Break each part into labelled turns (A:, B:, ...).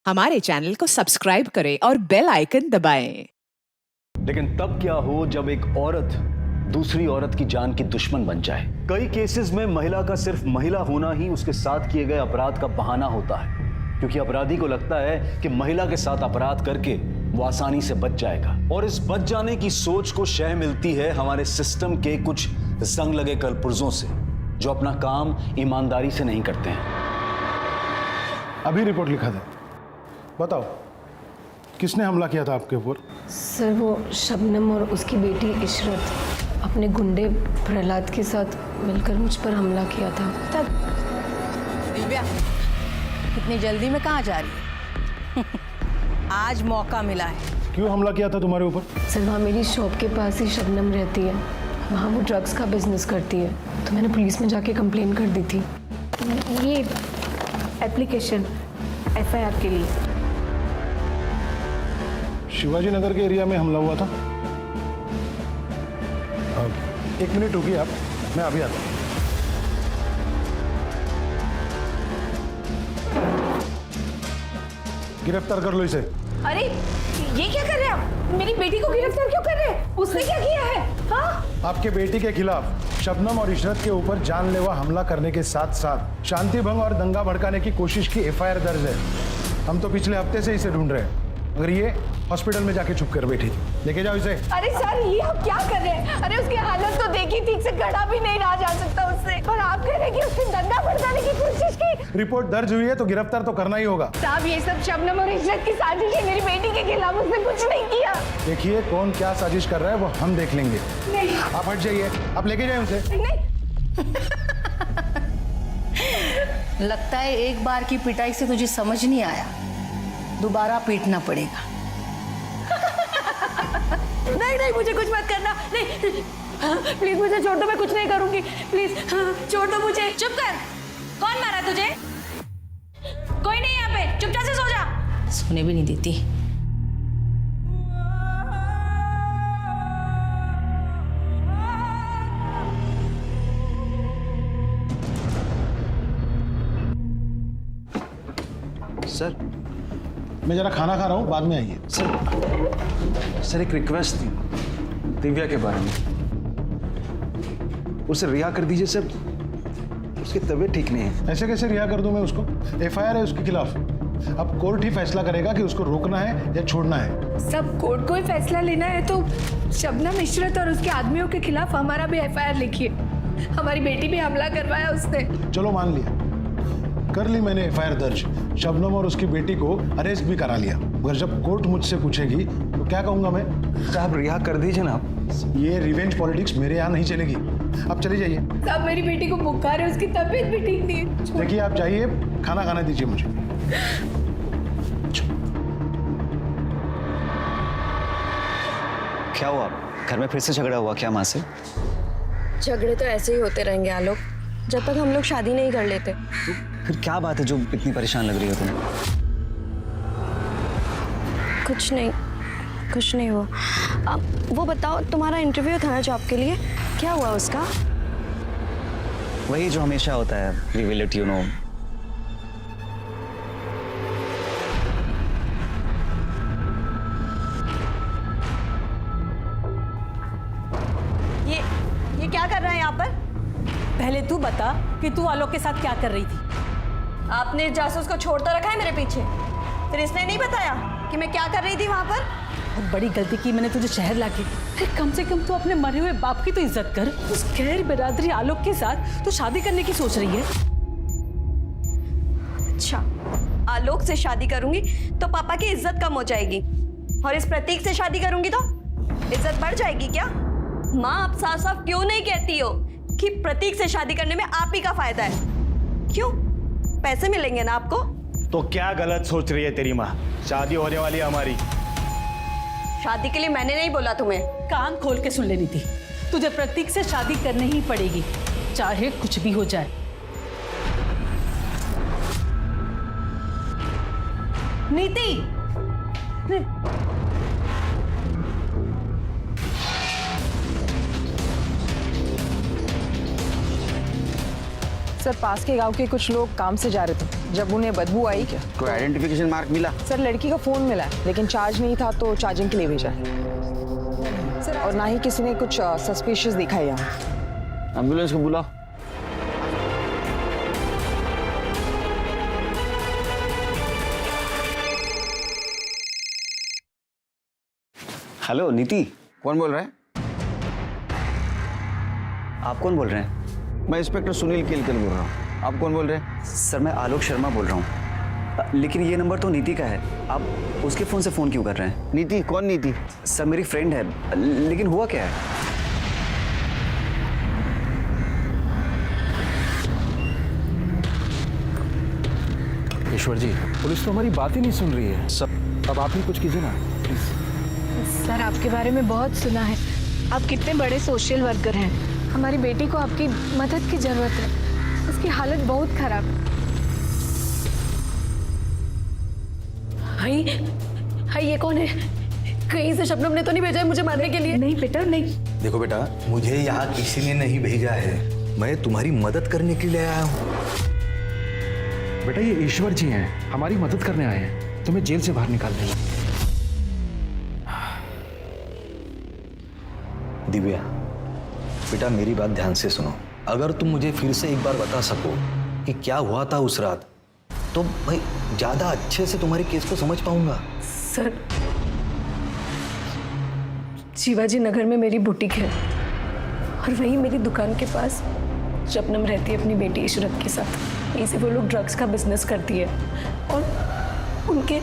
A: हमारे चैनल को सब्सक्राइब करें और बेल आइकन दबाएं।
B: लेकिन तब क्या हो जब एक औरत दूसरी औरत की जान की दुश्मन बन जाए। कई केसेस में महिला का सिर्फ महिला होना ही उसके साथ किए गए अपराध का बहाना होता है, क्योंकि अपराधी को लगता है कि महिला के साथ अपराध करके वो आसानी से बच जाएगा। और इस बच जाने की सोच को शह मिलती है हमारे सिस्टम के कुछ जंग लगे कलपुर्जों से, जो अपना काम ईमानदारी से नहीं करते हैं।
C: अभी रिपोर्ट लिखा था, बताओ किसने हमला किया था आपके ऊपर?
D: सर वो शबनम और उसकी बेटी इशरत अपने गुंडे प्रहलाद के साथ मिलकर मुझ पर हमला किया था।
E: दिव्या, इतनी जल्दी में कहाँ जा रही है? आज मौका मिला है।
C: क्यों हमला किया था तुम्हारे ऊपर?
D: सर वहाँ मेरी शॉप के पास ही शबनम रहती है, वहाँ वो ड्रग्स का बिजनेस करती है, तो मैंने पुलिस में जाके कंप्लेन कर दी थी।
F: ये एप्लीकेशन एफआईआर के लिए।
C: शिवाजी नगर के एरिया में हमला हुआ था। एक मिनट रुकिए आप, मैं अभी आता हूँ। गिरफ्तार कर लो इसे।
F: अरे ये क्या कर रहे हैं आप? मेरी बेटी को गिरफ्तार क्यों कर रहे हैं? उसने क्या किया है? हाँ?
C: आपके बेटी के खिलाफ शबनम और इशरत के ऊपर जानलेवा हमला करने के साथ साथ शांति भंग और दंगा भड़काने की कोशिश की एफआईआर दर्ज है। हम तो पिछले हफ्ते से इसे ढूंढ रहे हैं, मगर ये हॉस्पिटल में जाके छुप कर बैठी थी। लेके जाओ इसे।
F: अरे सर ये आप क्या कर रहे हैं? अरे उसकी हालत तो देखी, ठीक से खड़ा भी नहीं रहा जा सकता उससे, और आप कह रहे हैं कि उसने दंगा भड़काने की कोशिश की।
C: रिपोर्ट दर्ज हुई है तो गिरफ्तार तो करना ही होगा।
F: साहब ये सब शबनम और इशरत की साजिश है, मेरी बेटी के खिलाफ उसने कुछ नहीं किया।
C: देखिए कौन क्या साजिश कर रहा है वो हम देख लेंगे।
F: नहीं
C: आप हट जाइए, आप लेके जाए उसे।
F: नहीं।
E: लगता है एक बार की पिटाई से तुझे समझ नहीं आया, दोबारा पीटना पड़ेगा।
F: नहीं नहीं मुझे कुछ मत करना, नहीं प्लीज मुझे छोड़ दो, मैं कुछ नहीं करूंगी, प्लीज छोड़ दो मुझे।
G: चुप कर। कौन मारा तुझे? कोई नहीं यहाँ पे, चुपचाप से सो जा।
E: सोने भी नहीं देती।
B: सर
C: मैं जरा खाना खा रहा हूँ, बाद में आइए।
B: सर एक रिक्वेस्ट थी दिव्या के बारे में। उसे रिहा कर दीजिए सर, उसकी तबीयत ठीक नहीं है।
C: ऐसे कैसे रिहा कर दूं मैं उसको? एफआईआर है उसके खिलाफ। अब कोर्ट ही फैसला करेगा कि उसको रोकना है या छोड़ना है।
F: सब कोर्ट को ही फैसला लेना है तो शबनम इशरत और उसके आदमियों के खिलाफ हमारा भी एफआईआर लिखिए। हमारी बेटी पे हमला करवाया उसने।
C: चलो मान लिया, कर ली मैंने एफआईआर दर्ज। शबनम और उसकी बेटी को अरेस्ट भी करा लिया, मगर जब कोर्ट मुझसे पूछेगी तो क्या कहूंगा मैं?
B: साहब रिहा कर दीजिए ना।
C: ये रिवेंज पॉलिटिक्स मेरे यहाँ नहीं चलेगी। आप चली जाइए।
F: साहब मेरी बेटी को बुखार है, उसकी तबीयत भी ठीक नहीं है।
C: देखिए आप जाइए, खाना खाने दीजिए मुझे।
H: क्या हुआ? घर में फिर से झगड़ा हुआ क्या माँ से?
D: झगड़े तो ऐसे ही होते रहेंगे आलोक, जब तक हम लोग शादी नहीं कर लेते।
H: तो फिर क्या बात है जो इतनी परेशान लग रही हो तुम्हें?
D: कुछ नहीं हुआ। वो बताओ, तुम्हारा इंटरव्यू था ना जॉब के लिए, क्या हुआ उसका?
H: वही जो हमेशा होता है, we will let you know.
G: ये क्या कर रहा है यहाँ पर?
E: पहले तू बता कि तू आलोक के साथ क्या कर रही थी?
G: आपने जासूस को छोड़ तो रखा है मेरे पीछे, फिर इसने नहीं बताया कि मैं क्या कर रही थी वहाँ पर?
E: बहुत बड़ी गलती की मैंने तुझे शहर लाके। फिर कम से कम तू अपने मरे हुए बाप की तो इज्जत कर। उस गैर बिरादरी आलोक के साथ तू शादी करने की सोच रही है?
G: अच्छा, आलोक से शादी करूंगी तो पापा की इज्जत कम हो जाएगी, और इस प्रतीक से शादी करूंगी तो इज्जत बढ़ जाएगी क्या? माँ आप साफ साफ क्यों नहीं कहती हो कि प्रतीक से शादी करने में आप ही का फायदा है? क्यों? पैसे मिलेंगे ना आपको?
I: तो क्या गलत सोच रही है तेरी माँ? शादी होने वाली है हमारी।
G: शादी के लिए मैंने नहीं बोला तुम्हें।
E: कान खोल के सुन लेनी थी, तुझे प्रतीक से शादी करनी ही पड़ेगी, चाहे कुछ भी हो जाए। नीति,
J: सर पास के गांव के कुछ लोग काम से जा रहे थे, जब उन्हें बदबू आई क्या?
K: कोई आइडेंटिफिकेशन मार्क मिला?
J: सर लड़की का फोन मिला है लेकिन चार्ज नहीं था तो चार्जिंग के लिए भेजा है सर, और ना ही किसी ने कुछ सस्पिशियस देखा है यहाँ।
K: एम्बुलेंस को बुलाओ।
H: हेलो नीति,
K: कौन बोल रहा है?
H: आप कौन बोल रहे हैं?
K: मैं इंस्पेक्टर सुनील केलकर बोल रहा हूँ। आप कौन बोल रहे हैं?
H: सर मैं आलोक शर्मा बोल रहा हूँ, लेकिन ये नंबर तो नीति का है। आप उसके फ़ोन से फ़ोन क्यों कर रहे हैं?
K: नीति? कौन नीति?
H: सर मेरी फ्रेंड है, लेकिन हुआ क्या है?
C: ईश्वर जी, पुलिस तो हमारी बात ही नहीं सुन रही है। सब अब आप ही कुछ कीजिए ना प्लीज।
F: सर आपके बारे में बहुत सुना है, आप कितने बड़े सोशल वर्कर हैं। हमारी बेटी को आपकी मदद की जरूरत है, उसकी हालत बहुत खराब है। हाय ये कौन है? कहीं से शबनम ने तो नहीं भेजा है मुझे मारने के लिए? नहीं बेटा नहीं।
L: देखो बेटा, मुझे यहाँ किसी ने नहीं भेजा है, मैं तुम्हारी मदद करने के लिए आया हूँ।
C: बेटा ये ईश्वर जी हैं, हमारी मदद करने आए हैं, तुम्हें जेल से बाहर निकालने।
L: दिव्या बेटा, मेरी बात ध्यान से सुनो। अगर तुम मुझे फिर से एक बार बता सको कि क्या हुआ था उस रात, तो मैं ज्यादा अच्छे से तुम्हारे केस को समझ पाऊंगा।
F: सर शिवाजी नगर में मेरी बुटीक है और वहीं मेरी दुकान के पास शबनम रहती है अपनी बेटी इशरत के साथ। यहीं से वो लोग ड्रग्स का बिजनेस करती है और उनके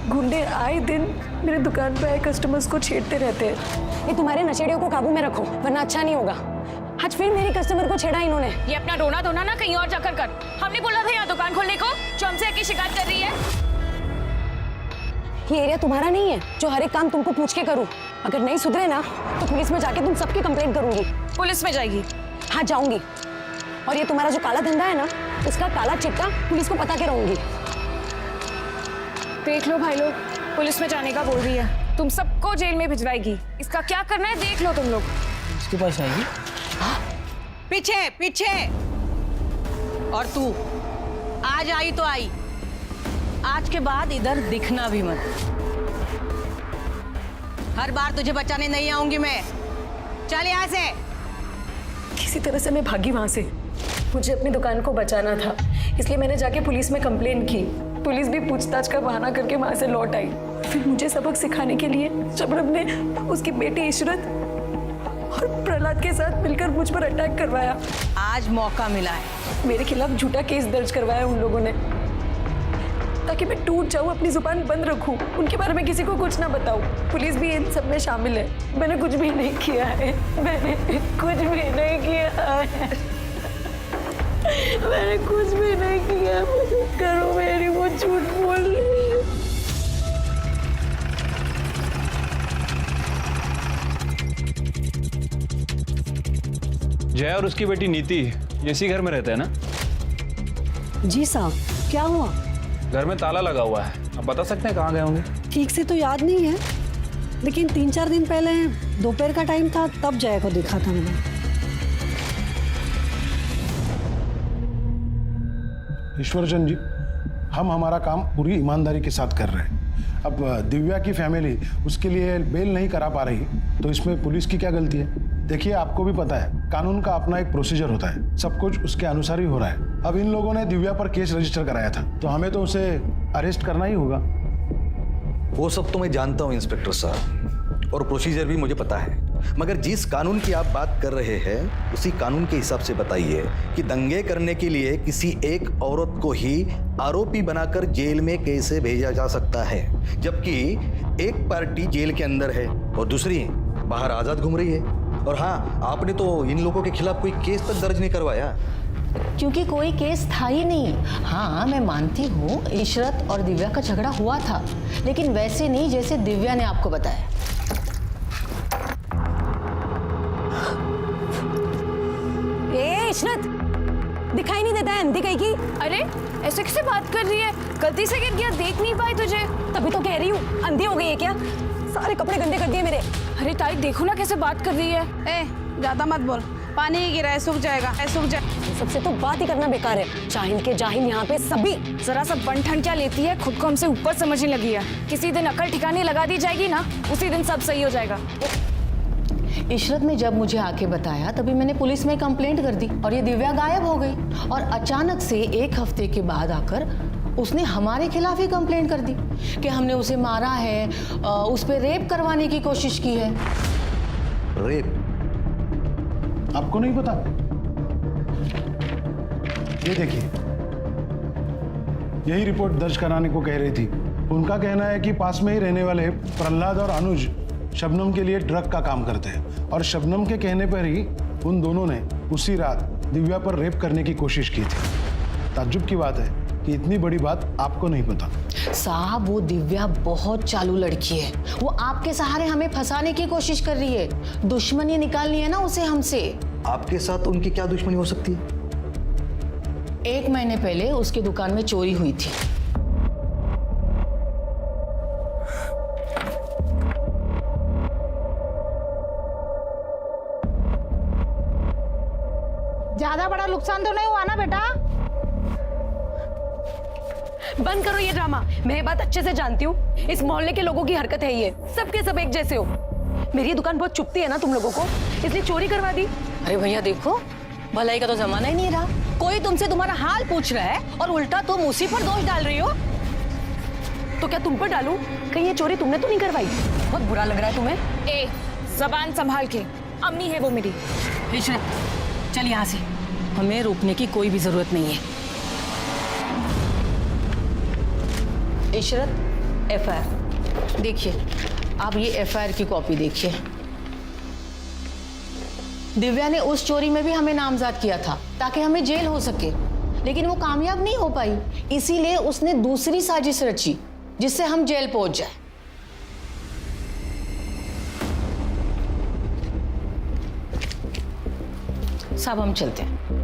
F: गुंडे आए दिन मेरे दुकान पे आए कस्टमर्स को छेड़ते रहते हैं।
D: ये तुम्हारे नशेड़ियों को काबू में रखो वरना अच्छा नहीं होगा। आज फिर मेरी कस्टमर को छेड़ा इन्होंने।
E: ये अपना रोना धोना ना कहीं और जाकर कर। हमने बोला था यहाँ दुकान खोलने को, जो हमसे की शिकायत कर रही है।
D: ये एरिया तुम्हारा नहीं है जो हर एक काम तुमको पूछ के करूं। अगर नहीं सुधरे ना तो पुलिस में जाके तुम सबकी कंप्लेंट करूंगी।
E: पुलिस में जाएगी?
D: हाँ जाऊंगी। और ये तुम्हारा जो काला धंधा है ना, इसका काला चिट्टा पुलिस को पता के रहूंगी।
E: देख लो भाई लोग, पुलिस में जाने का बोल रही है, तुम सबको जेल में भिजवाएगी। इसका क्या करना है देख लो तुम लोग।
J: इसके पास आएगी?
M: पीछे पीछे। और तू आज आई तो आई, आज के बाद इधर दिखना भी मत। हर बार तुझे बचाने नहीं आऊंगी मैं। चल यहाँ से।
F: किसी तरह से मैं भागी वहां से। मुझे अपनी दुकान को बचाना था, इसलिए मैंने जाके पुलिस में कंप्लेंट की। पुलिस भी पूछताछ का बहाना करके वहां से लौट आई। फिर मुझे सबक सिखाने के लिए शबनम ने उसकी बेटी इशरत और प्रहलाद के साथ मिलकर मुझ पर अटैक करवाया।
M: आज मौका मिला है।
F: मेरे खिलाफ झूठा केस दर्ज करवाया उन लोगों ने, ताकि मैं टूट जाऊं, अपनी जुबान बंद रखूं, उनके बारे में किसी को कुछ ना बताऊं। पुलिस भी इन सब में शामिल है। मैंने कुछ भी नहीं किया है, मैंने कुछ भी नहीं किया है, मैंने कुछ भी नहीं किया। मदद करो मेरी, वो झूठ बोल रही है।
N: जय और उसकी बेटी नीति इसी घर में रहते हैं ना?
J: जी साहब, क्या हुआ?
N: घर में ताला लगा हुआ है, आप बता सकते हैं कहाँ गए होंगे?
J: ठीक से तो याद नहीं है, लेकिन 3-4 दिन पहले दोपहर का टाइम था, तब जय को देखा था मैंने।
C: ईश्वरचंद जी, हम हमारा काम पूरी ईमानदारी के साथ कर रहे हैं। अब दिव्या की फैमिली उसके लिए बेल नहीं करा पा रही, तो इसमें पुलिस की क्या गलती है? देखिए, आपको भी पता है कानून का अपना एक प्रोसीजर होता है, सब कुछ उसके अनुसार ही हो रहा है। अब इन लोगों ने दिव्या पर केस रजिस्टर कराया था, तो हमें तो उसे अरेस्ट करना ही होगा।
L: वो सब तो मैं जानता हूँ इंस्पेक्टर साहब, और प्रोसीजर भी मुझे पता है, मगर जिस कानून की आप बात कर रहे हैं उसी कानून के हिसाब से बताइए कि दंगे करने के लिए किसी एक औरत को ही आरोपी बनाकर जेल में कैसे भेजा जा सकता है, जबकि एक पार्टी जेल के अंदर है और दूसरी बाहर आजाद घूम रही है। और हाँ, आपने तो इन लोगों के खिलाफ कोई केस तक दर्ज नहीं करवाया,
M: क्योंकि कोई केस था ही नहीं। हाँ मैं मानती हूँ इशरत और दिव्या का झगड़ा हुआ था, लेकिन वैसे नहीं जैसे दिव्या ने आपको बताया।
D: ए इशरत, दिखाई नहीं देता है अंधी कहीं की?
E: अरे ऐसे कैसे बात कर रही है? गलती से गिर गया, देख नहीं पाई तुझे?
D: तभी तो कह रही हूँ, अंधी हो गई है क्या? सारे कपड़े गंदे कर दिए मेरे।
E: अरे ताई देखो ना कैसे बात कर रही है।
J: ए, ज्यादा मत बोल,
M: पानी ही गिरा है, सूख जाएगा, सूख जाए।
F: सबसे तो बात ही करना बेकार है। जाहिल के जाहिल यहाँ पे सभी।
O: जरा सा बन क्या लेती है, खुद को हमसे ऊपर समझने लगी है। किसी दिन अकल ठिकाने लगा दी जाएगी ना, उसी दिन सब सही हो जाएगा।
M: इशरत ने जब मुझे आके बताया तभी मैंने पुलिस में कंप्लेंट कर दी और ये दिव्या गायब हो गई। और अचानक से 1 हफ्ते के बाद आकर उसने हमारे खिलाफ ही कंप्लेंट कर दी कि हमने उसे मारा है, उस पर रेप करवाने की कोशिश की है।
L: रेप?
C: आपको नहीं पता? ये देखिए, यही रिपोर्ट दर्ज कराने को कह रही थी। उनका कहना है कि पास में ही रहने वाले प्रहलाद और अनुज शबनम के लिए ड्रग का काम करते हैं और शबनम के कहने पर ही उन दोनों ने उसी रात दिव्या पर रेप करने की कोशिश की थी। ताज्जुब की बात है कि इतनी बड़ी बात आपको नहीं पता।
M: साहब, वो दिव्या बहुत चालू लड़की है। वो आपके सहारे हमें फंसाने की कोशिश कर रही है। दुश्मनी निकालनी है ना उसे हमसे।
L: आपके साथ उनकी क्या दुश्मनी हो सकती है?
M: 1 महीने पहले उसकी दुकान में चोरी हुई थी।
O: ज्यादा बड़ा नुकसान तो नहीं हुआ ना बेटा?
F: बंद करो ये ड्रामा। मैं ये बात अच्छे से जानती हूँ। इस मोहल्ले के लोगों की हरकत है ये। सबके सब एक जैसे हो। मेरी दुकान बहुत चुभती है ना तुम लोगों को, इसलिए चोरी करवा दी।
M: अरे भैया देखो, भलाई का तो जमाना ही नहीं रहा। कोई तुमसे तुम्हारा हाल पूछ रहा है और उल्टा तुम उसी पर दोष डाल रही हो।
F: तो क्या तुम पर डालूं? कहीं ये चोरी तुमने तो नहीं करवाई? बहुत बुरा लग रहा है तुम्हें?
O: ए, जबान संभाल के। अम्मी है वो मेरी।
M: इशरत, चल यहाँ से। हमें रोकने की कोई भी जरूरत नहीं है। इशरत, एफआईआर देखिए। आप ये एफआईआर की कॉपी देखिए। दिव्या ने उस चोरी में भी हमें नामजद किया था ताकि हमें जेल हो सके, लेकिन वो कामयाब नहीं हो पाई। इसीलिए उसने दूसरी साजिश रची जिससे हम जेल पहुंच जाए। साहब, हम चलते हैं।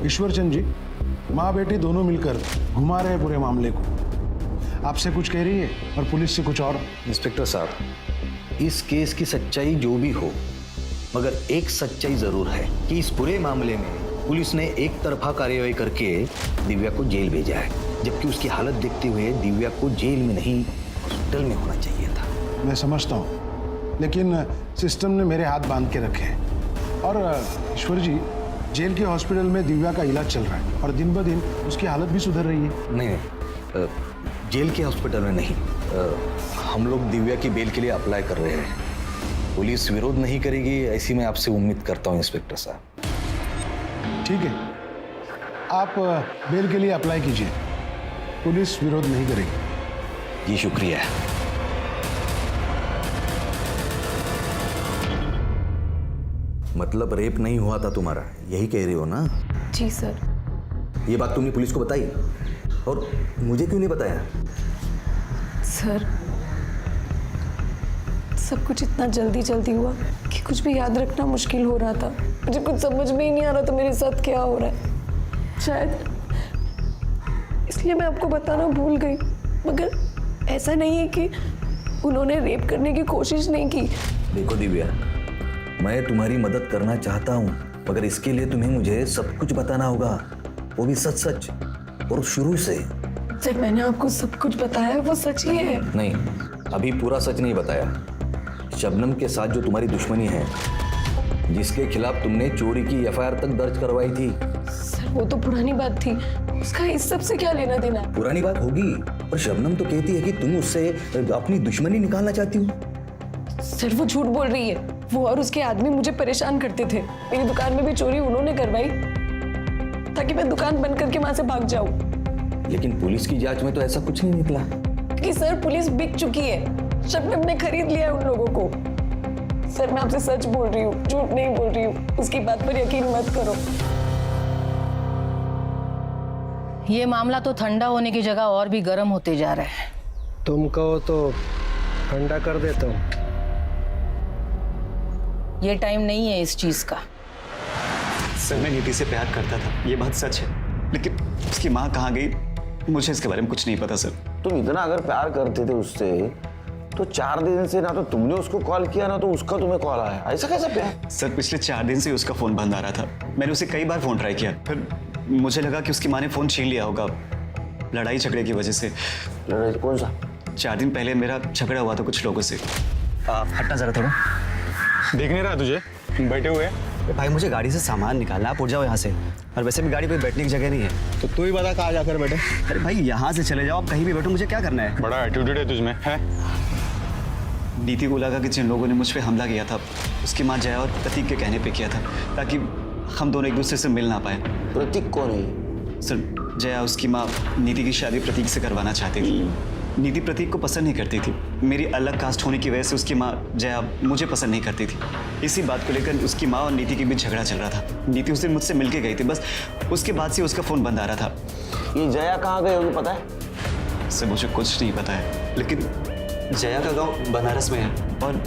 C: ईश्वरचंद जी, माँ बेटी दोनों मिलकर घुमा रहे पूरे मामले को। आपसे कुछ कह रही है और पुलिस से कुछ और।
L: इंस्पेक्टर साहब, इस केस की सच्चाई जो भी हो, मगर एक सच्चाई जरूर है कि इस पूरे मामले में पुलिस ने एक तरफा कार्रवाई करके दिव्या को जेल भेजा है, जबकि उसकी हालत देखते हुए दिव्या को जेल में नहीं हॉस्पिटल में होना चाहिए था।
C: मैं समझता हूँ, लेकिन सिस्टम ने मेरे हाथ बांध के रखे हैं। और ईश्वर जी, जेल के हॉस्पिटल में दिव्या का इलाज चल रहा है और दिन ब दिन उसकी हालत भी सुधर रही है।
L: नहीं, जेल के हॉस्पिटल में नहीं, हम लोग दिव्या की बेल के लिए अप्लाई कर रहे हैं। पुलिस विरोध नहीं करेगी ऐसी मैं आपसे उम्मीद करता हूँ इंस्पेक्टर साहब।
C: ठीक है, आप बेल के लिए अप्लाई कीजिए, पुलिस विरोध नहीं करेगी।
L: जी शुक्रिया। मतलब रेप नहीं हुआ था तुम्हारा, यही कह रही हो ना?
F: जी सर।
L: ये बात तुमने पुलिस को बताई और मुझे क्यों नहीं बताया?
F: सर, सब कुछ इतना जल्दी जल्दी हुआ कि कुछ भी याद रखना मुश्किल हो रहा था। मुझे कुछ समझ में ही नहीं आ रहा था मेरे साथ क्या हो रहा है। शायद इसलिए मैं आपको बताना भूल गई, मगर ऐसा नहीं है कि उन्होंने रेप करने की कोशिश नहीं की।
L: देखो दिव्या, मैं तुम्हारी मदद करना चाहता हूँ, मगर इसके लिए तुम्हें मुझे सब कुछ बताना होगा, वो भी सच सच और शुरू से।
F: सर, मैंने आपको सब कुछ बताया, वो सच ही है।
L: नहीं, अभी पूरा सच नहीं बताया। शबनम के साथ जो तुम्हारी दुश्मनी है, जिसके खिलाफ तुमने चोरी की एफआईआर तक दर्ज करवाई थी।
F: सर, वो तो पुरानी बात थी, उसका इस सब से क्या लेना देना?
L: पुरानी बात होगी, पर शबनम तो कहती है कि तुम उससे अपनी दुश्मनी निकालना चाहती हो।
F: सर, वो झूठ बोल रही है। वो और उसके आदमी मुझे परेशान करते थे। मेरी दुकान में भी चोरी उन्होंने करवाई ताकि मैं दुकान बंद करके वहां से भाग जाऊं।
L: लेकिन पुलिस की जांच में तो ऐसा कुछ नहीं निकला।
F: कि सर, पुलिस बिक चुकी है। शबनम ने खरीद लिया है उन लोगों को। सर, मैं आपसे सच बोल रही हूँ, झूठ नहीं बोल रही हूँ। उसकी बात पर यकीन मत करो।
M: ये मामला तो ठंडा होने की जगह और भी गर्म होते जा रहा है।
P: तुम कहो तो ठंडा कर देता हूँ।
M: ये टाइम नहीं है इस चीज का।
H: सर, मैं नीति से प्यार करता था, ये बात सच है, लेकिन उसकी माँ कहाँ गई मुझे इसके बारे में कुछ नहीं पता सर।
K: तुम इतना अगर प्यार करते थे उससे तो 4 दिन से ना तो तुमने उसको कॉल किया ना तो उसका तुम्हें कॉल आया, ऐसा कैसा प्यार?
H: सर पिछले 4 दिन से उसका फोन बंद आ रहा था। मैंने उसे कई बार फोन ट्राई किया, फिर मुझे लगा कि उसकी माँ ने फोन छीन लिया होगा लड़ाई झगड़े की वजह से।
K: लड़ाई कौन सा?
H: 4 दिन पहले मेरा झगड़ा हुआ था कुछ लोगों से। हटना जरा थोड़ा।
I: देख नहीं रहा तुझे बैठे हुए?
H: भाई मुझे गाड़ी से सामान निकालना, आप उठ जाओ यहाँ से। और वैसे भी गाड़ी पे बैठने की जगह नहीं है।
I: तो तू ही बता कहाँ जाकर बैठे।
H: अरे भाई यहाँ से चले जाओ, आप कहीं भी बैठो, मुझे क्या करना है?
I: बड़ा एटीट्यूड है तुझमें है।
H: नीति को लगा कि जिन लोगों ने मुझ पे हमला किया था उसकी माँ जया और प्रतीक के कहने पे किया था, ताकि हम दोनों एक दूसरे से मिल ना पाए।
K: प्रतीक कौन है?
H: सर जया उसकी माँ नीति की शादी प्रतीक से करवाना चाहती थी। नीति प्रतीक को पसंद नहीं करती थी। मेरी अलग कास्ट होने की वजह से उसकी माँ जया मुझे पसंद नहीं करती थी। इसी बात को लेकर उसकी माँ और नीति के बीच झगड़ा चल रहा था। नीति उस दिन मुझसे मिलके गई थी, बस उसके बाद से उसका फोन बंद आ रहा था।
K: ये जया कहाँ गई होगी पता है?
H: सर मुझे कुछ नहीं पता है, लेकिन जया का गांव बनारस में है और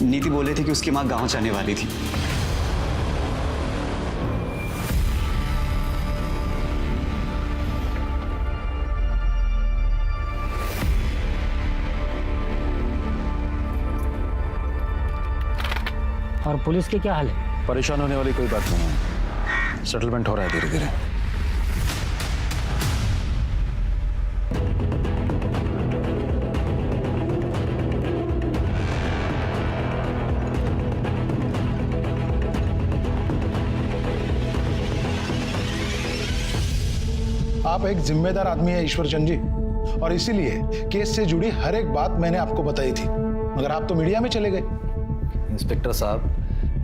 H: नीति बोले थे कि उसकी माँ गांव जाने वाली थी।
P: और पुलिस के क्या हाल है?
C: परेशान होने वाली कोई बात नहीं है, सेटलमेंट हो रहा है धीरे धीरे। आप एक जिम्मेदार आदमी है ईश्वर चंद जी, और इसीलिए केस से जुड़ी हर एक बात मैंने आपको बताई थी, मगर आप तो मीडिया में चले गए।
L: इंस्पेक्टर साहब,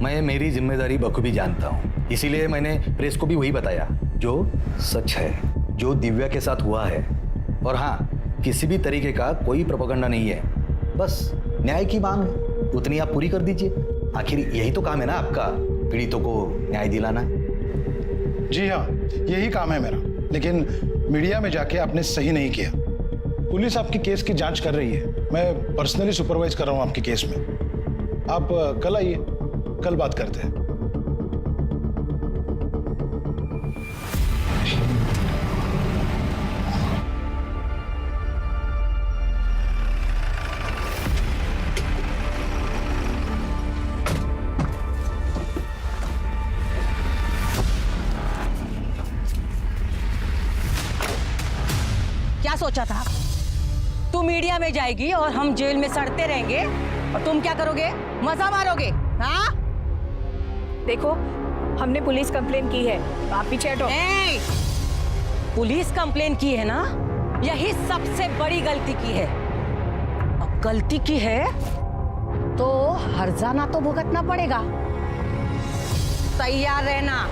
L: मैं मेरी जिम्मेदारी बखूबी जानता हूँ, इसीलिए मैंने प्रेस को भी वही बताया जो सच है, जो दिव्या के साथ हुआ है। और हाँ, किसी भी तरीके का कोई प्रोपेगेंडा नहीं है, बस न्याय की मांग उतनी आप पूरी कर दीजिए। आखिर यही तो काम है ना आपका, पीड़ितों को न्याय दिलाना।
C: जी हाँ, यही काम है मेरा, लेकिन मीडिया में जाके आपने सही नहीं किया। पुलिस आपकी केस की जांच कर रही है, मैं पर्सनली सुपरवाइज कर रहा हूँ आपके केस में। आप कल आइए, कल बात करते हैं।
E: क्या सोचा था? तू मीडिया में जाएगी और हम जेल में सड़ते रहेंगे और तुम क्या करोगे? मजा मारोगे? हाँ?
O: देखो, हमने पुलिस कंप्लेन की है, आप पीछे हटो।
E: पुलिस कंप्लेन की है ना, यही सबसे बड़ी गलती की है। अब गलती की है तो हर्जाना तो भुगतना पड़ेगा। तैयार रहना।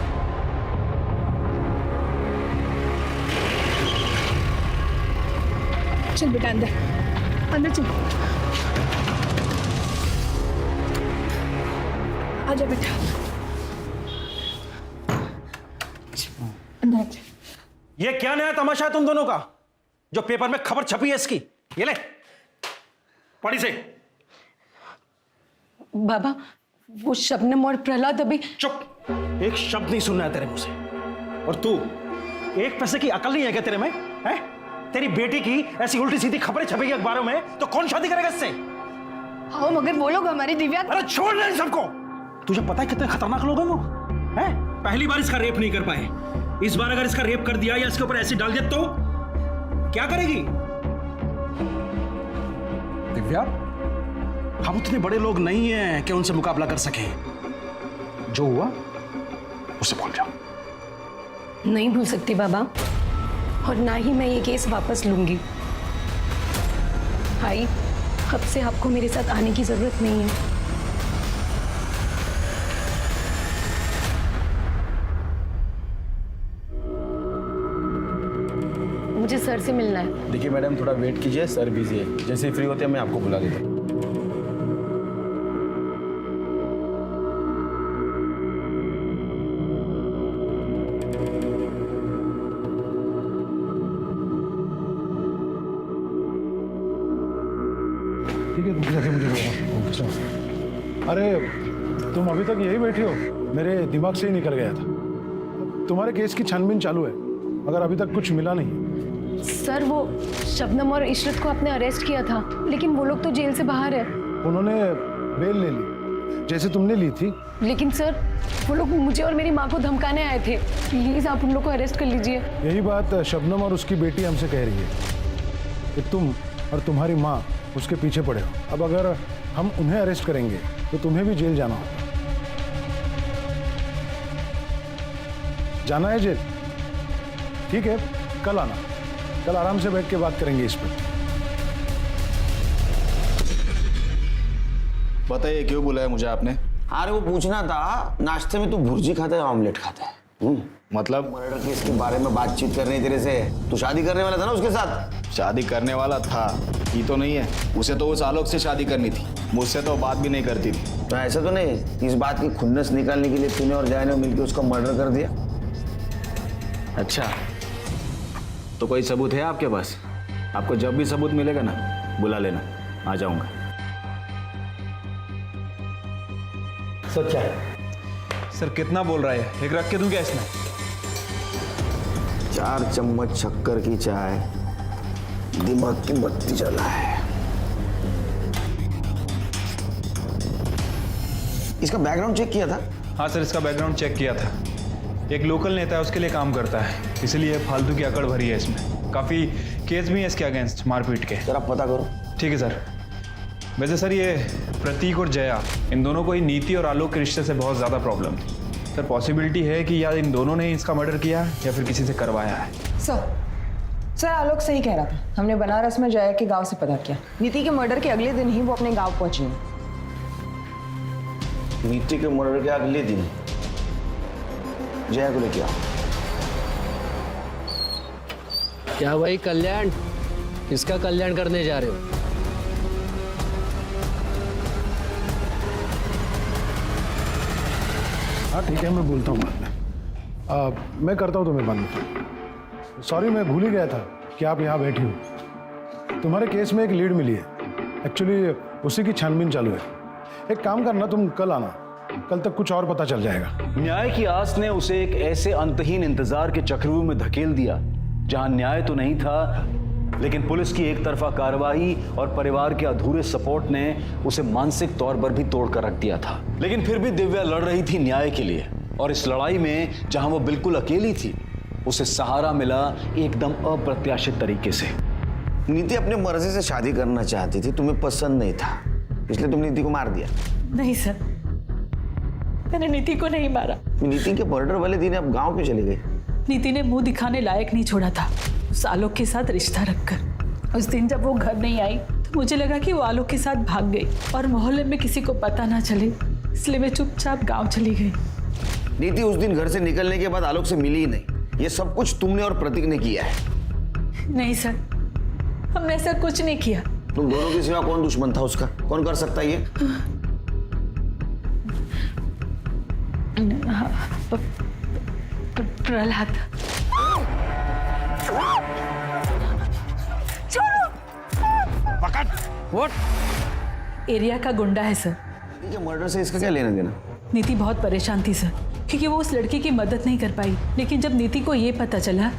O: चल बेटा अंदर, अंदर चल। आजा बेटा, अंदर आजा।
P: ये क्या नया तमाशा है तुम दोनों का, जो पेपर में खबर छपी है इसकी? ये ले पढ़ी से।
D: बाबा, वो शबनम और प्रहलाद अभी।
P: चुप, एक शब्द नहीं सुनना है तेरे मुंह से। और तू, एक पैसे की अकल नहीं है क्या तेरे में? है? तेरी बेटी की ऐसी उल्टी सीधी खबरें छपेगी अखबारों में तो कौन शादी करेगा इससे?
O: हाँ मगर वो लोग हमारी दिव्या।
P: अरे छोड़ ले इन सबको। तुझे पता है कितने खतरनाक लोग हैं वो? हैं? पहली बार इसका रेप नहीं कर पाए, इस बार अगर इसका रेप कर दिया या इसके ऊपर एसिड डाल दिया तो क्या करेगी दिव्या? हम उतने बड़े लोग नहीं हैं कि उनसे मुकाबला कर सके। जो हुआ उसे भूल जाओ।
D: नहीं भूल सकती बाबा, और ना ही मैं ये केस वापस लूंगी। भाई, अब से आपको मेरे साथ आने की जरूरत नहीं है। मुझे सर से मिलना है।
K: देखिए मैडम, थोड़ा वेट कीजिए, सर बिजी है, जैसे ही फ्री होते हैं मैं आपको बुला देता हूँ।
C: ठीक है, जैसे मुझे। अरे तुम अभी तक यही बैठी हो? मेरे दिमाग से ही निकल गया था। तुम्हारे केस की छानबीन चालू है, मगर अभी तक कुछ मिला नहीं।
D: सर वो शबनम और इशरत को आपने अरेस्ट किया था, लेकिन वो लोग तो जेल से बाहर है।
C: उन्होंने बेल ले ली, जैसे तुमने ली थी।
D: लेकिन सर वो लोग मुझे और मेरी माँ को धमकाने आए थे। प्लीज आप उन लोग को अरेस्ट कर लीजिए।
C: यही बात शबनम और उसकी बेटी हमसे कह रही है कि तुम और तुम्हारी माँ उसके पीछे पड़े हो। अब अगर हम उन्हें अरेस्ट करेंगे तो तुम्हें भी जेल जाना होगा। जाना है जेल? ठीक है, कल आना। कल आराम से बैठ के बात करेंगे इस पर।
K: बताइए क्यों बुलाया मुझे आपने? अरे वो पूछना था, नाश्ते में तू भुर्जी खाता है ऑमलेट खाता है? मतलब मर्डर केस के बारे में बातचीत करनी तेरे से। तू शादी करने वाला था ना उसके साथ?
Q: शादी करने वाला था, ये तो नहीं है। उसे तो उस आलोक से शादी करनी थी, मुझसे तो बात भी नहीं करती थी।
K: तो ऐसा तो नहीं इस बात की खुन्नस निकालने के लिए तूने और जय ने मिलकर उसका मर्डर कर दिया?
Q: अच्छा, तो कोई सबूत है आपके पास? आपको जब भी सबूत मिलेगा ना बुला लेना, आ जाऊंगा।
P: सर क्या है?
N: सर कितना बोल रहा है? एक रख के दूं क्या इसमें?
K: 4 चम्मच शक्कर की चाय, दिमाग की बत्ती जला है। इसका बैकग्राउंड चेक किया था?
N: हाँ सर, इसका बैकग्राउंड चेक किया था। एक लोकल नेता है, उसके लिए काम करता है, इसलिए फालतू की अकड़ भरी है इसमें। काफी केस भी है इसके अगेंस्ट मारपीट के।
K: जरा पता करो।
N: ठीक है सर। वैसे सर ये प्रतीक और जया, इन दोनों को ही नीति और आलोक के रिश्ते से बहुत ज़्यादा प्रॉब्लम थी। सर पॉसिबिलिटी है कि या इन दोनों ने इसका मर्डर किया या फिर किसी से करवाया है।
J: सर आलोक सही कह रहा था। हमने बनारस में जया के गांव से पता किया। नीति के मर्डर के अगले दिन ही वो अपने गांव पहुंची है।
K: नीति के मर्डर के अगले दिन जया को लेके आओ।
R: क्या भाई कल्याण, किसका कल्याण करने जा रहे हो?
C: हाँ ठीक है, मैं बोलता हूँ बाद में। मैं करता हूँ तुम्हें बाद में। सॉरी, मैं भूल ही गया था कि आप यहाँ बैठी हो। तुम्हारे केस में एक लीड मिली है, एक्चुअली उसी की छानबीन चालू है। एक काम करना, तुम कल आना, कल तक कुछ और पता चल जाएगा।
B: न्याय की आस ने उसे एक ऐसे अंतहीन इंतजार के चक्रव्यूह में धकेल दिया जहां न्याय तो नहीं था, लेकिन पुलिस की एक तरफा कार्रवाई और परिवार के अधूरे सपोर्ट ने उसे मानसिक तौर पर भी तोड़कर रख दिया था। लेकिन फिर भी दिव्या लड़ रही थी न्याय के लिए, और इस लड़ाई में जहां वो बिल्कुल अकेली थी, उसे सहारा मिला एकदम अप्रत्याशित तरीके से।
K: नीति अपने मर्जी से शादी करना चाहती थी, तुम्हें पसंद नहीं था, इसलिए तुम नीति को मार दिया।
F: नहीं सर, मैंने नीति को नहीं मारा।
K: नीति के मर्डर वाले दिन आप गांव क्यों चले गए?
F: नीति ने मुंह दिखाने लायक नहीं छोड़ा था उस आलोक के साथ रिश्ता रखकर। उस दिन जब वो घर नहीं आई तो मुझे लगा कि वो आलोक के साथ भाग गई और मोहल्ले में किसी को पता ना चले, इसलिए मैं चुपचाप गांव चली गई।
K: नीति उस दिन घर से निकलने के बाद आलोक से मिली ही नहीं। ये सब कुछ तुमने और प्रतीक ने किया है।
F: नहीं सर, हमने ऐसा कुछ नहीं किया।
K: तुम दोनों के सिवा कौन दुश्मन था उसका? कौन कर सकता है ये?
F: प्रहलाद।
P: पकड़।
F: व्हाट? एरिया का गुंडा है सर।
K: नीति के मर्डर से इसका क्या लेना देना?
F: नीति बहुत परेशान थी सर, क्योंकि वो उस लड़की की मदद नहीं कर पाई। लेकिन जब नीति को ये पता चला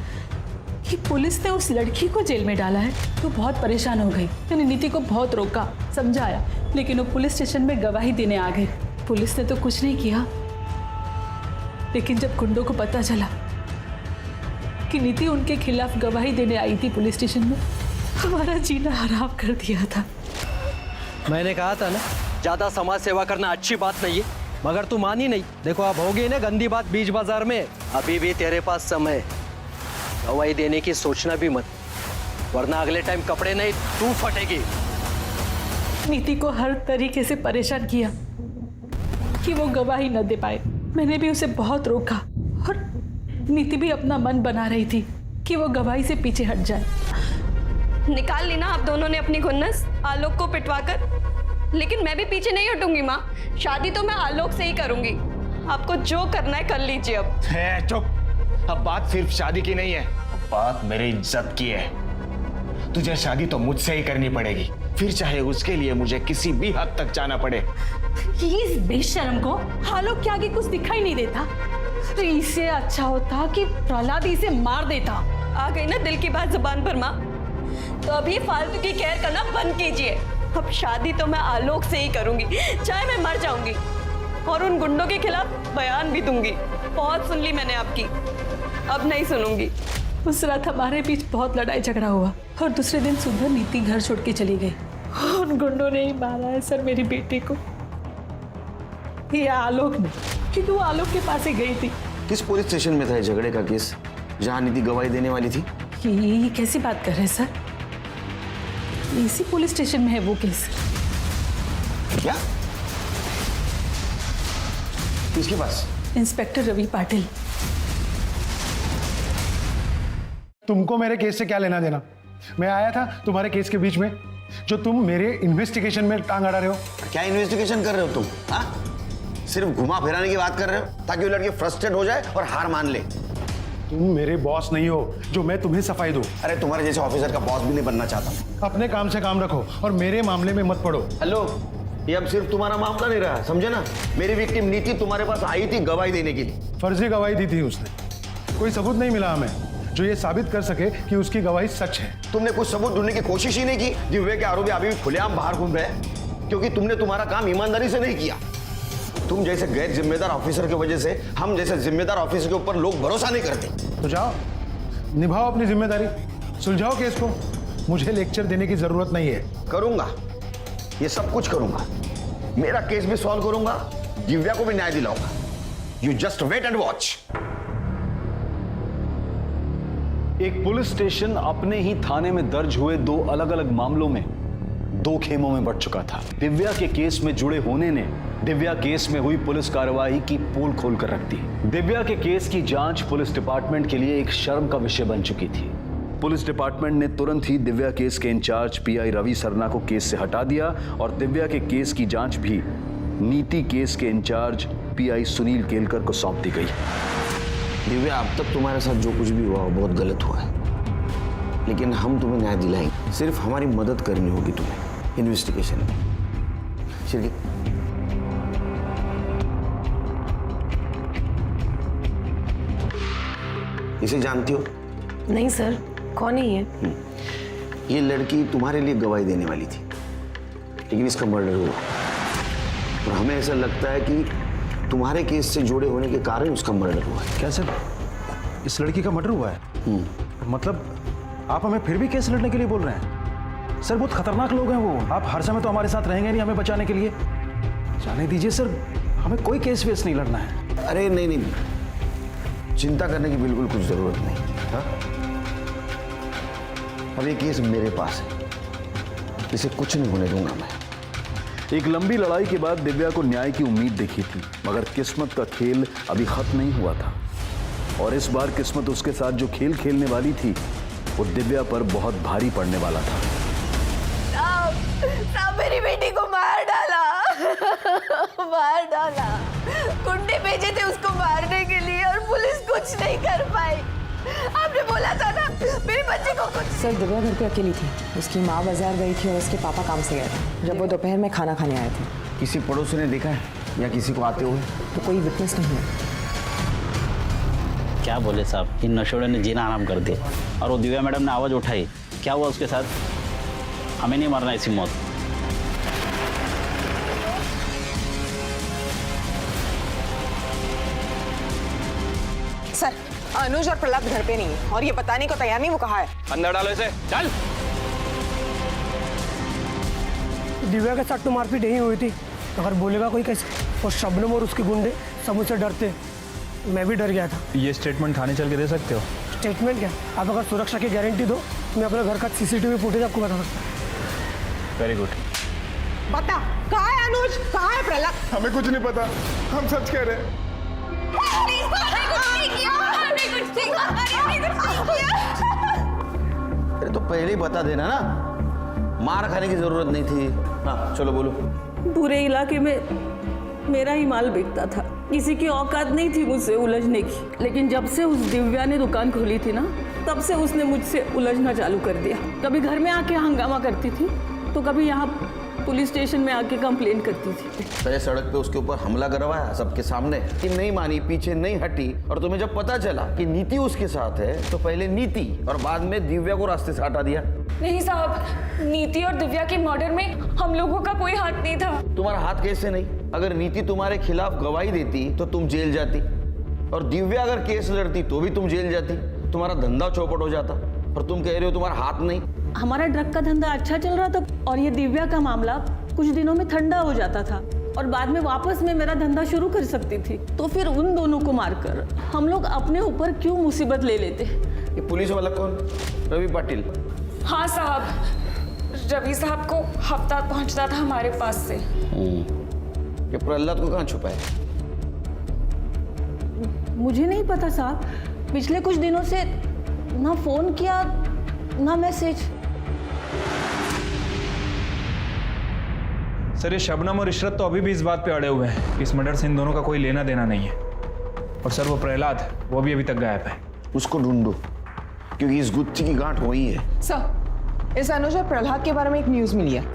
F: कि पुलिस ने उस लड़की को जेल में डाला है तो बहुत परेशान हो गई। मैंने नीति को बहुत रोका, समझाया, लेकिन वो पुलिस स्टेशन में गवाही देने आ गई। पुलिस ने तो कुछ नहीं किया, लेकिन जब गुंडों को पता चला कि नीति उनके खिलाफ गवाही देने आई थी पुलिस स्टेशन में, हमारा जीना हराम कर दिया था।
R: मैंने कहा था ना, ज्यादा समाज सेवा करना अच्छी बात नहीं है, मगर तू मानी नहीं। देखो अब हो गई ना गंदी बात बीच बाजार में। अभी भी तेरे पास समय, गवाही देने की सोचना भी मत, वरना अगले टाइम कपड़े नहीं तू फटेगी।
F: नीति को हर तरीके से परेशान किया कि वो गवाही न दे पाए। मैंने भी उसे बहुत रोका और नीति भी अपना मन बना रही थी कि वो गवाही से पीछे हट जाए।
G: निकाल ली ना आप दोनों ने अपनी खुन्नस आलोक को पिटवाकर, लेकिन मैं भी पीछे नहीं हटूंगी माँ। शादी तो मैं आलोक से ही करूंगी। आपको जो करना है कर लीजिए। अब
Q: चुप। अब बात सिर्फ शादी की नहीं है, बात मेरी इज्जत की है। तुझे शादी तो मुझसे ही करनी पड़ेगी, फिर चाहे उसके लिए मुझे किसी भी हद तक जाना पड़े।
F: इस बेशर्म को आलोक के आगे कुछ दिखाई नहीं देता। तो इससे अच्छा होता कि प्रहलाद इसे मार देता।
G: आ गई ना दिल की बात जुबान पर माँ, तो अभी फालतू की केयर करना बंद कीजिए। अब शादी तो मैं आलोक से ही करूंगी, चाहे मैं मर जाऊंगी, और उन गुंडों के खिलाफ बयान भी दूंगी। बहुत सुन ली मैंने आपकी, अब नहीं सुनूंगी।
F: उस रात हमारे बीच बहुत लड़ाई झगड़ा हुआ और दूसरे दिन सुबह नीति घर छोड़ के चली गई। उन गुंडों ने ही मारा है सर मेरी बेटी को, ये आलोक ने, क्योंकि वो आलोक के पास ही गई थी।
K: किस पुलिस स्टेशन में था ये झगड़े का केस जहां नीति गवाही देने वाली थी?
F: ये कैसी बात कर रहे हैं सर? इसी पुलिस स्टेशन में है वो केस।
K: क्या? किसके पास?
F: इंस्पेक्टर रवि पाटिल।
C: तुमको मेरे केस से क्या लेना देना? मैं आया था तुम्हारे केस के बीच में, जो तुम मेरे इन्वेस्टिगेशन में टांग अड़ा रहे हो।
K: क्या इन्वेस्टिगेशन कर रहे हो तुम? हाँ? सिर्फ घुमा फिराने की बात कर रहे हो ताकि वो लड़की फ्रस्ट्रेट हो जाए और हार मान ले।
C: तुम मेरे बॉस नहीं हो जो मैं तुम्हें सफाई दूं।
K: अरे तुम्हारे जैसे ऑफिसर का बॉस भी नहीं बनना चाहता।
C: अपने काम से काम रखो और मेरे मामले में मत पड़ो।
K: हेलो, ये अब सिर्फ तुम्हारा मामला नहीं रहा, समझे ना? मेरी विक्टिम नीति तुम्हारे पास आई थी गवाही देने के लिए।
C: फर्जी गवाही दी थी उसने। कोई सबूत नहीं मिला हमें जो ये साबित कर सके कि उसकी गवाही सच है।
K: तुमने कुछ सबूत ढूंढने की कोशिश ही नहीं की। दिव्या के आरोपी अभी भी खुलेआम बाहर घूम रहे हैं क्योंकि तुमने तुम्हारा काम ईमानदारी से नहीं किया। तुम जैसे गैर जिम्मेदार ऑफिसर की वजह से हम जैसे जिम्मेदार ऑफिसर के ऊपर लोग भरोसा नहीं करते।
C: तो जाओ, निभाओ अपनी जिम्मेदारी, सुलझाओ केस को। मुझे लेक्चर देने की जरूरत नहीं है।
K: करूंगा, ये सब कुछ करूंगा। मेरा केस भी सॉल्व करूंगा, दिव्या को भी न्याय दिलाऊंगा। You just wait and watch.
B: एक पुलिस स्टेशन अपने ही थाने में दर्ज हुए दो अलग अलग मामलों में दो खेमों में बढ़ चुका था। दिव्या के केस में जुड़े होने ने दिव्या केस में हुई पुलिस कार्रवाई की पोल खोल कर रख दी। दिव्या के केस की जांच पुलिस डिपार्टमेंट के लिए एक शर्म का विषय बन चुकी थी। पुलिस डिपार्टमेंट ने तुरंत ही दिव्या केस के इंचार्ज पीआई रवि सरना को केस से हटा दिया और दिव्या के केस की जांच भी नीति केस के इंचार्ज पीआई सुनील केलकर को सौंप दी गई।
K: दिव्या, अब तक तुम्हारे साथ जो कुछ भी हुआ वो बहुत गलत हुआ है, लेकिन हम तुम्हें न्याय दिलाएंगे। सिर्फ हमारी मदद करनी होगी तुम्हें इन्वेस्टिगेशन में। श्री, इसे जानती हो?
F: नहीं सर, कौन है ये?
K: ये लड़की तुम्हारे लिए गवाही देने वाली थी, लेकिन इसका मर्डर हुआ और हमें ऐसा लगता है कि तुम्हारे केस से जुड़े होने के कारण उसका मर्डर हुआ है।
P: क्या सर, इस लड़की का मर्डर हुआ है? मतलब आप हमें फिर भी केस लड़ने के लिए बोल रहे हैं? सर, बहुत खतरनाक लोग हैं वो। आप हर समय तो हमारे साथ रहेंगे नहीं हमें बचाने के लिए। जाने दीजिए सर, हमें कोई केस वेस नहीं लड़ना है।
K: अरे नहीं नहीं, चिंता करने की बिल्कुल कुछ जरूरत नहीं। हाँ? अब ये केस मेरे पास है, इसे कुछ नहीं होने दूंगा मैं।
B: एक लंबी लड़ाई के बाद दिव्या को न्याय की उम्मीद दिखी थी, मगर किस्मत का खेल अभी खत्म नहीं हुआ था और इस बार किस्मत उसके साथ जो खेल खेलने वाली थी वो दिव्या पर बहुत भारी पड़ने वाला था।
G: साहब, मेरी बेटी को मार डाला। मार डाला। गुंडे भेजे थे उसको मारने के लिए और पुलिस कुछ नहीं कर पाई। आपने बोला था ना मेरे बच्चे को कुछ।
J: सर, दिव्या घर पे अकेली थी। उसकी माँ बाजार गई थी और उसके पापा काम से गए थे जब वो दोपहर में खाना खाने आए थे।
K: किसी पड़ोसी ने देखा है या किसी को आते हुए?
J: तो कोई विटनेस नहीं है।
S: क्या बोले साहब, इन नशेड़ों ने जीना आराम कर दिया और वो दिव्या मैडम ने आवाज़ उठाई। क्या हुआ उसके साथ? हमें नहीं मरना ऐसी मौत।
J: सर, अनुज और प्रहलाद घर पे नहीं है और ये बताने को तैयार नहीं वो कहा है।
I: अंदर डालो इसे, चल।
T: दिव्या के साथ तो मारपीट यही हुई थी, अगर बोलेगा कोई कैसे? और शबनम और उसके गुंडे सब मुझसे डरते, मैं भी डर गया था।
N: ये स्टेटमेंट थाने चल के दे सकते हो?
T: स्टेटमेंट क्या? आप अगर सुरक्षा की गारंटी दो, मैं अपने घर का सीसीटीवी फुटेज आपको बता सकता हूँ।
N: Very good.
J: बता, कहाँ है अनुज, कहाँ है प्रहलाद?
Q: हमें कुछ नहीं पता, हम सच कह रहे हैं।
K: अरे तो पहले ही बता देना ना, मार खाने की जरूरत नहीं थी। हाँ चलो बोलो।
F: पूरे इलाके में मेरा ही माल बिकता था, किसी की औकात नहीं थी मुझसे उलझने की। लेकिन जब से उस दिव्या ने दुकान खोली थी ना, तब से उसने मुझसे उलझना चालू कर दिया। कभी घर में आके हंगामा करती थी तो कभी यहाँ पुलिस स्टेशन में आके कंप्लेन करती थी।
K: तय सड़क पे उसके ऊपर हमला करवाया सबके सामने, कि नहीं मानी, पीछे नहीं हटी। और तुम्हें जब पता चला कि नीति उसके साथ है तो पहले नीति और बाद में दिव्या को रास्ते से हटा दिया।
F: नहीं साहब, नीति और दिव्या के मर्डर में हम लोगों का कोई हाथ नहीं था।
K: तुम्हारा हाथ कैसे नहीं? अगर नीति तुम्हारे खिलाफ गवाही देती तो तुम जेल जाती, और दिव्या अगर केस लड़ती तो भी तुम जेल जाती। तुम्हारा धंधा चौपट हो जाता। और तुम कह रहे हो तुम्हारा हाथ नहीं।
F: हमारा ड्रग का धंधा अच्छा चल रहा था और ये दिव्या का मामला कुछ दिनों में ठंडा हो जाता था और बाद में वापस मैं मेरा धंधा शुरू कर सकती थी। तो फिर उन दोनों को मारकर हम लोग अपने ऊपर क्यों मुसीबत ले लेते?
K: ये पुलिस वाला कौन? रवि पाटिल।
F: हाँ साहब, रवि साहब को हफ्ता पहुंचता था हमारे पास से।
K: ये प्रहलाद को कहाँ छुपाया?
F: मुझे नहीं पता साहब, पिछले कुछ दिनों से ना फोन किया ना मैसेज।
N: सर ये शबनम और इशरत तो अभी भी इस बात पे अड़े हुए हैं, इस मर्डर से इन दोनों का कोई लेना देना नहीं है। और सर वो प्रहलाद, वो भी अभी तक गायब है।
K: उसको ढूंढो, क्योंकि इस गुत्थी की गांठ वही है।
J: सर, इस अनुज और प्रहलाद के बारे में एक न्यूज मिली है।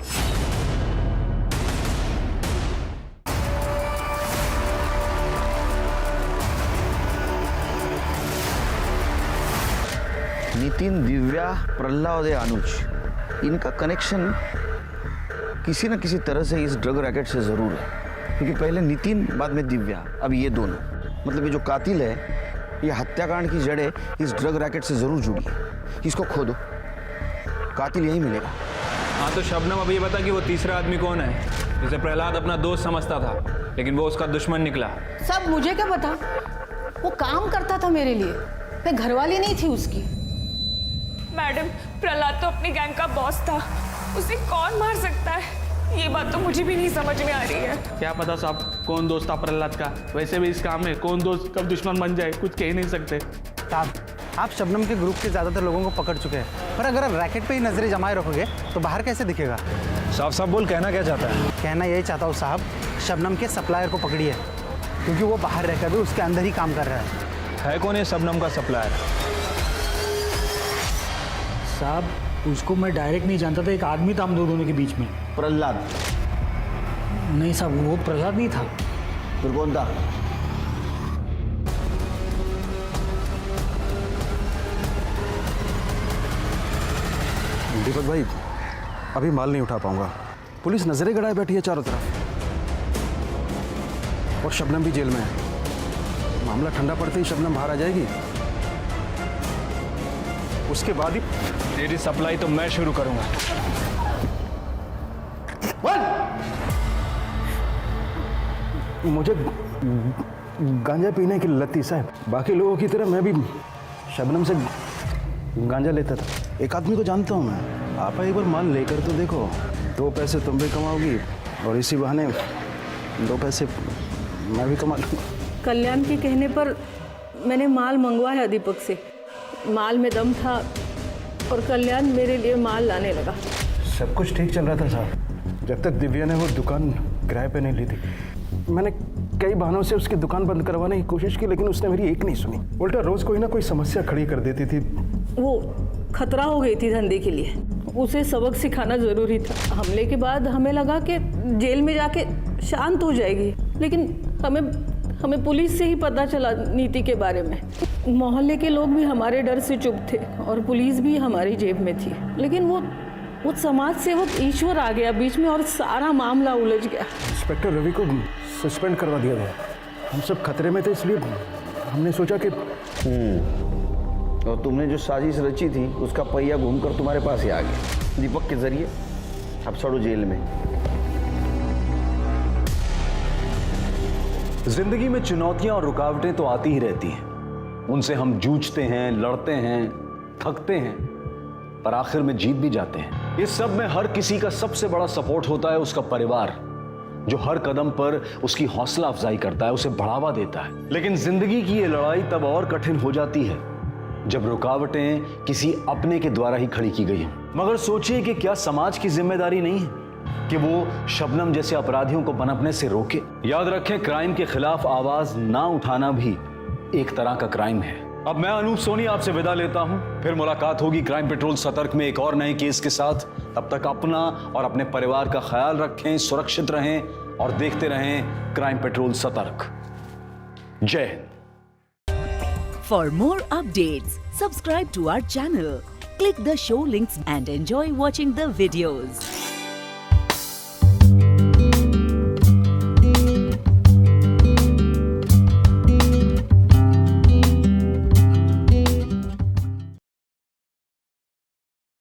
K: नितिन, दिव्या, प्रहलाद और अनुज, इनका कनेक्शन किसी न किसी तरह से इस ड्रग रैकेट से जरूर है। क्योंकि पहले नितिन, बाद में दिव्या, अब ये दोनों। मतलब ये जो कातिल है, ये हत्याकांड की जड़ें इस ड्रग रैकेट से जरूर जुड़ी है। इसको खोदो, कातिल यही मिलेगा।
N: हाँ तो शबनम अब ये बता कि वो तीसरा आदमी कौन है, जिसे प्रहलाद अपना दोस्त समझता था लेकिन वो उसका दुश्मन निकला।
M: सब मुझे क्या पता, वो काम करता था मेरे लिए, मैं घरवाली नहीं थी उसकी।
F: मैडम, प्रहलाद तो अपनी गैंग का बॉस था, उसे कौन मार सकता है? ये बात तो मुझे भी नहीं समझ में आ रही है।
I: क्या पता साहब कौन दोस्त था प्रहलाद का। वैसे भी इस काम में कौन दोस्त कब दुश्मन बन जाए कुछ कह ही नहीं सकते।
P: साहब, आप शबनम के ग्रुप के ज़्यादातर लोगों को पकड़ चुके हैं, पर अगर आप रैकेट पे ही नजरें जमाए रखोगे तो बाहर कैसे दिखेगा?
N: साफ साफ बोल, कहना क्या चाहता है?
P: कहना यही चाहता हूँ साहब, शबनम के सप्लायर को पकड़िए, क्योंकि वो बाहर रहकर भी उसके अंदर ही काम कर रहा
N: है कौन है शबनम का सप्लायर?
T: साहब, उसको मैं डायरेक्ट नहीं जानता था, एक आदमी था हम दोनों के बीच में।
K: प्रहलाद?
T: नहीं साहब, वो प्रहलाद नहीं था।
K: फिर कौन था?
P: दीपक भाई, अभी माल नहीं उठा पाऊंगा। पुलिस नजरें गड़ाए बैठी है चारों तरफ, और शबनम भी जेल में है। मामला ठंडा पड़ते ही शबनम बाहर आ जाएगी, उसके बाद ही
N: तेरी सप्लाई तो मैं शुरू करूंगा।
P: मुझे गांजा पीने की लत थी साहब, बाकी लोगों की तरह मैं भी शबनम से गांजा लेता था। एक आदमी को जानता हूँ मैं, आप एक बार माल लेकर तो देखो, 2 पैसे तुम भी कमाओगी और इसी बहाने 2 पैसे मैं भी कमा लूँगा।
F: कल्याण के कहने पर मैंने माल मंगवाया दीपक से। माल में दम था और कल्याण मेरे लिए माल लाने लगा।
P: सब कुछ ठीक चल रहा था साहब, जब तक दिव्या ने वो दुकान किराए पे नहीं ली थी। मैंने कई बहानों से उसकी दुकान बंद करवाने की कोशिश की, लेकिन उसने मेरी एक नहीं सुनी। उल्टा रोज कोई ना कोई समस्या खड़ी कर देती थी।
F: वो खतरा हो गई थी धंधे के लिए, उसे सबक सिखाना जरूरी था। हमले के बाद हमें लगा कि जेल में जाके शांत हो जाएगी, लेकिन हमें पुलिस से ही पता चला नीति के बारे में। मोहल्ले के लोग भी हमारे डर से चुप थे और पुलिस भी हमारी जेब में थी। लेकिन वो समाज सेवक ईश्वर आ गया बीच में और सारा मामला उलझ गया।
P: इंस्पेक्टर रवि को सस्पेंड करवा दिया गया। हम सब खतरे में थे, इसलिए हमने सोचा कि
K: और तुमने जो साजिश रची थी उसका पहिया घूमकर तुम्हारे पास ही आ गया दीपक के जरिए। अब सड़ो जेल में।
B: जिंदगी में चुनौतियां और रुकावटें तो आती ही रहती हैं, उनसे हम जूझते हैं, लड़ते हैं, थकते हैं, पर आखिर में जीत भी जाते हैं। इस सब में हर किसी का सबसे बड़ा सपोर्ट होता है उसका परिवार, जो हर कदम पर उसकी हौसला अफजाई करता है, उसे बढ़ावा देता है। लेकिन जिंदगी की ये लड़ाई तब और कठिन हो जाती है जब रुकावटें किसी अपने के द्वारा ही खड़ी की गई हों। मगर सोचिए कि क्या समाज की जिम्मेदारी नहीं है कि वो शबनम जैसे अपराधियों को पनपने से रोके? याद रखें, क्राइम के खिलाफ आवाज ना उठाना भी एक तरह का क्राइम है। अब मैं अनूप सोनी आपसे विदा लेता हूं। फिर मुलाकात होगी क्राइम पेट्रोल सतर्क में एक और नए केस के साथ। तब तक अपना और अपने परिवार का ख्याल रखें, सुरक्षित रहें और देखते रहें क्राइम पेट्रोल सतर्क। जय Hind.
A: For more updates, subscribe to our channel, click the show links and enjoy watching the videos.